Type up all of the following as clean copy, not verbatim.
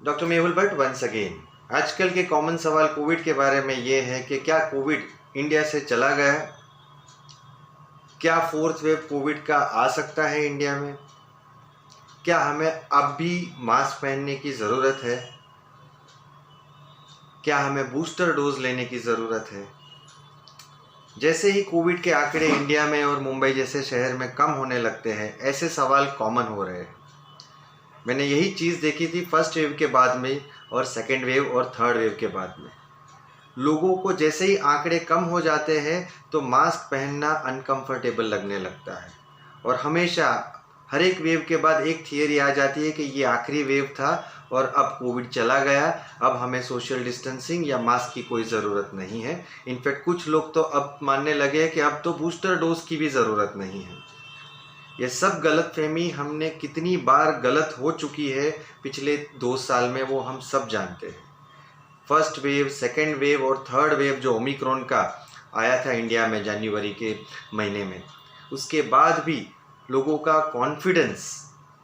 Doctor Mehul Bhatt once again. आजकल के common सवाल कोविड के बारे में ये है कि क्या कोविड इंडिया से चला गया, क्या फोर्थ वेव कोविड का आ सकता है इंडिया में, क्या हमें अब भी मास्क पहनने की ज़रूरत है, क्या हमें बूस्टर डोज लेने की ज़रूरत है। जैसे ही कोविड के आंकड़े इंडिया में और मुंबई जैसे शहर में कम होने लगते हैं, ऐसे सवाल कॉमन हो रहे हैं। मैंने यही चीज़ देखी थी फर्स्ट वेव के बाद में और सेकेंड वेव और थर्ड वेव के बाद में। लोगों को जैसे ही आंकड़े कम हो जाते हैं तो मास्क पहनना अनकंफर्टेबल लगने लगता है, और हमेशा हर एक वेव के बाद एक थियरी आ जाती है कि ये आखिरी वेव था और अब कोविड चला गया, अब हमें सोशल डिस्टेंसिंग या मास्क की कोई ज़रूरत नहीं है। इनफैक्ट कुछ लोग तो अब मानने लगे हैं कि अब तो बूस्टर डोज की भी ज़रूरत नहीं है। ये सब गलतफहमी हमने कितनी बार गलत हो चुकी है पिछले 2 साल में, वो हम सब जानते हैं। फर्स्ट वेव, सेकेंड वेव और थर्ड वेव जो ओमिक्रॉन का आया था इंडिया में जनवरी के महीने में, उसके बाद भी लोगों का कॉन्फिडेंस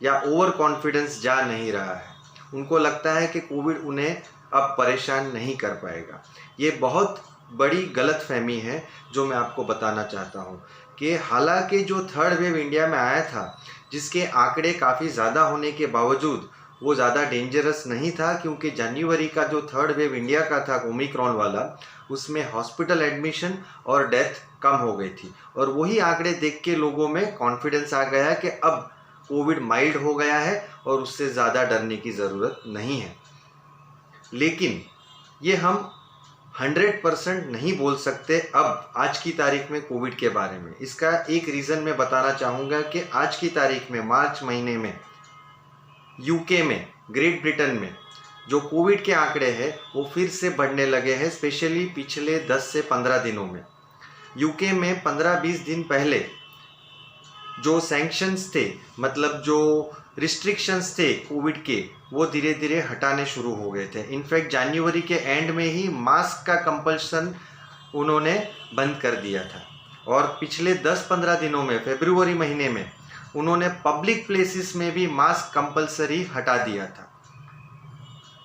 या ओवर कॉन्फिडेंस जा नहीं रहा है। उनको लगता है कि कोविड उन्हें अब परेशान नहीं कर पाएगा। ये बहुत बड़ी गलतफहमी है जो मैं आपको बताना चाहता हूँ कि हालांकि जो थर्ड वेव इंडिया में आया था, जिसके आंकड़े काफ़ी ज़्यादा होने के बावजूद वो ज़्यादा डेंजरस नहीं था, क्योंकि जनवरी का जो थर्ड वेव इंडिया का था ओमिक्रॉन वाला, उसमें हॉस्पिटल एडमिशन और डेथ कम हो गई थी। और वही आंकड़े देख के लोगों में कॉन्फिडेंस आ गया कि अब कोविड माइल्ड हो गया है और उससे ज़्यादा डरने की ज़रूरत नहीं है। लेकिन ये हम 100% नहीं बोल सकते अब आज की तारीख में कोविड के बारे में। इसका एक रीज़न मैं बताना चाहूँगा कि आज की तारीख में मार्च महीने में यूके में, ग्रेट ब्रिटेन में जो कोविड के आंकड़े हैं वो फिर से बढ़ने लगे हैं, स्पेशली पिछले 10 से 15 दिनों में। यूके में 15-20 दिन पहले जो सैंक्शंस थे, मतलब जो रिस्ट्रिक्शंस थे कोविड के, वो धीरे धीरे हटाने शुरू हो गए थे। इनफैक्ट जनवरी के एंड में ही मास्क का कंपल्सन उन्होंने बंद कर दिया था, और पिछले 10-15 दिनों में फरवरी महीने में उन्होंने पब्लिक प्लेसेस में भी मास्क कंपलसरी हटा दिया था।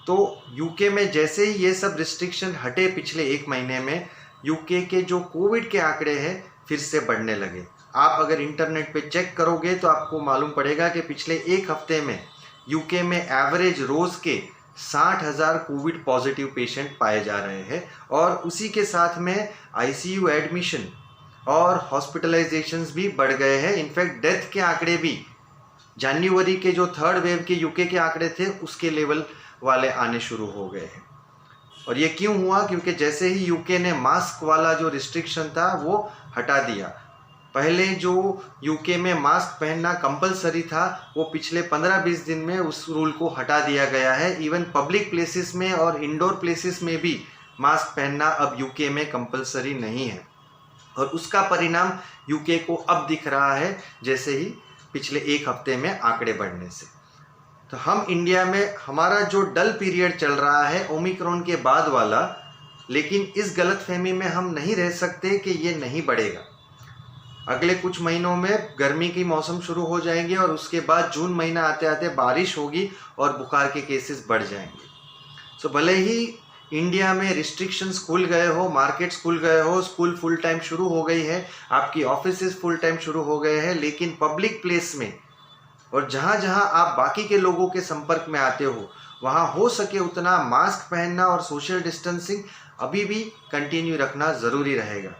तो यूके में जैसे ही ये सब रिस्ट्रिक्शन हटे पिछले 1 महीने में, यूके के जो कोविड के आंकड़े हैं फिर से बढ़ने लगे। आप अगर इंटरनेट पे चेक करोगे तो आपको मालूम पड़ेगा कि पिछले 1 हफ्ते में यूके में एवरेज रोज़ के 60,000 कोविड पॉजिटिव पेशेंट पाए जा रहे हैं, और उसी के साथ में आईसीयू एडमिशन और हॉस्पिटलाइजेशंस भी बढ़ गए हैं। इनफैक्ट डेथ के आंकड़े भी जनवरी के जो थर्ड वेव के यूके के आंकड़े थे उसके लेवल वाले आने शुरू हो गए हैं। और ये क्यों हुआ? क्योंकि जैसे ही यूके ने मास्क वाला जो रिस्ट्रिक्शन था वो हटा दिया। पहले जो यूके में मास्क पहनना कंपलसरी था, वो पिछले 15-20 दिन में उस रूल को हटा दिया गया है। इवन पब्लिक प्लेसेस में और इंडोर प्लेसेस में भी मास्क पहनना अब यूके में कंपलसरी नहीं है, और उसका परिणाम यूके को अब दिख रहा है, जैसे ही पिछले 1 हफ्ते में आंकड़े बढ़ने से। तो हम इंडिया में हमारा जो डल पीरियड चल रहा है ओमिक्रॉन के बाद वाला, लेकिन इस गलतफहमी में हम नहीं रह सकते कि ये नहीं बढ़ेगा। अगले कुछ महीनों में गर्मी की मौसम शुरू हो जाएंगे, और उसके बाद जून महीना आते आते बारिश होगी और बुखार के केसेस बढ़ जाएंगे। सो भले ही इंडिया में रिस्ट्रिक्शंस खुल गए हो, मार्केट्स खुल गए हो, स्कूल फुल टाइम शुरू हो गई है, आपकी ऑफिसेज फुल टाइम शुरू हो गए हैं, लेकिन पब्लिक प्लेस में और जहाँ जहाँ आप बाकी के लोगों के संपर्क में आते हो, वहाँ हो सके उतना मास्क पहनना और सोशल डिस्टेंसिंग अभी भी कंटिन्यू रखना ज़रूरी रहेगा।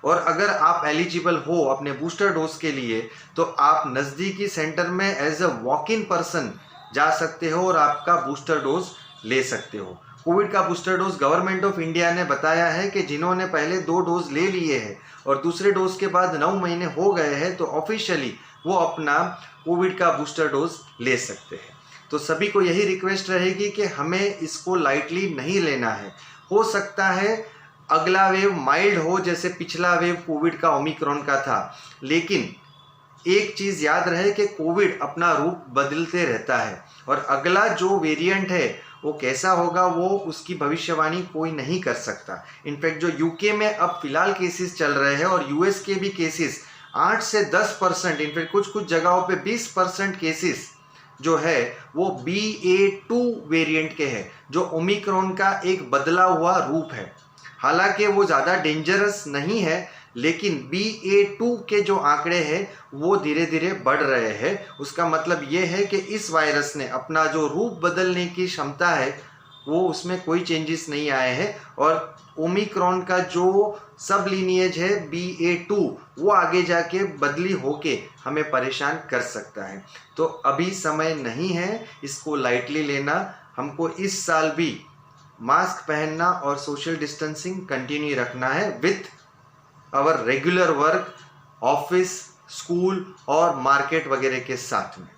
और अगर आप एलिजिबल हो अपने बूस्टर डोज के लिए, तो आप नज़दीकी सेंटर में as a walk in person जा सकते हो और आपका बूस्टर डोज ले सकते हो। कोविड का booster dose government of India ने बताया है कि जिन्होंने पहले 2 डोज ले लिए हैं और दूसरे डोज के बाद 9 महीने हो गए हैं, तो ऑफिशियली वो अपना कोविड का बूस्टर डोज ले सकते हैं। तो सभी को यही रिक्वेस्ट रहेगी कि हमें इसको लाइटली नहीं लेना है। हो सकता है अगला वेव माइल्ड हो, जैसे पिछला वेव कोविड का ओमिक्रॉन का था, लेकिन एक चीज़ याद रहे कि कोविड अपना रूप बदलते रहता है, और अगला जो वेरिएंट है वो कैसा होगा वो उसकी भविष्यवाणी कोई नहीं कर सकता। इनफैक्ट जो यूके में अब फिलहाल केसेस चल रहे हैं, और यूएस के भी केसेस 8 से 10%, इनफैक्ट कुछ कुछ जगहों पे 20% केसेस जो है वो BA.2 वेरिएंट के है, जो ओमिक्रॉन का एक बदला हुआ रूप है। हालांकि वो ज़्यादा डेंजरस नहीं है, लेकिन BA.2 के जो आंकड़े हैं वो धीरे धीरे बढ़ रहे हैं। उसका मतलब ये है कि इस वायरस ने अपना जो रूप बदलने की क्षमता है वो उसमें कोई चेंजेस नहीं आए हैं, और ओमिक्रॉन का जो सब लीनिएज है BA.2 वो आगे जाके बदली होके हमें परेशान कर सकता है। तो अभी समय नहीं है इसको लाइटली लेना। हमको इस साल भी मास्क पहनना और सोशल डिस्टेंसिंग कंटिन्यू रखना है with our regular work, office, school और मार्केट वगैरह के साथ में।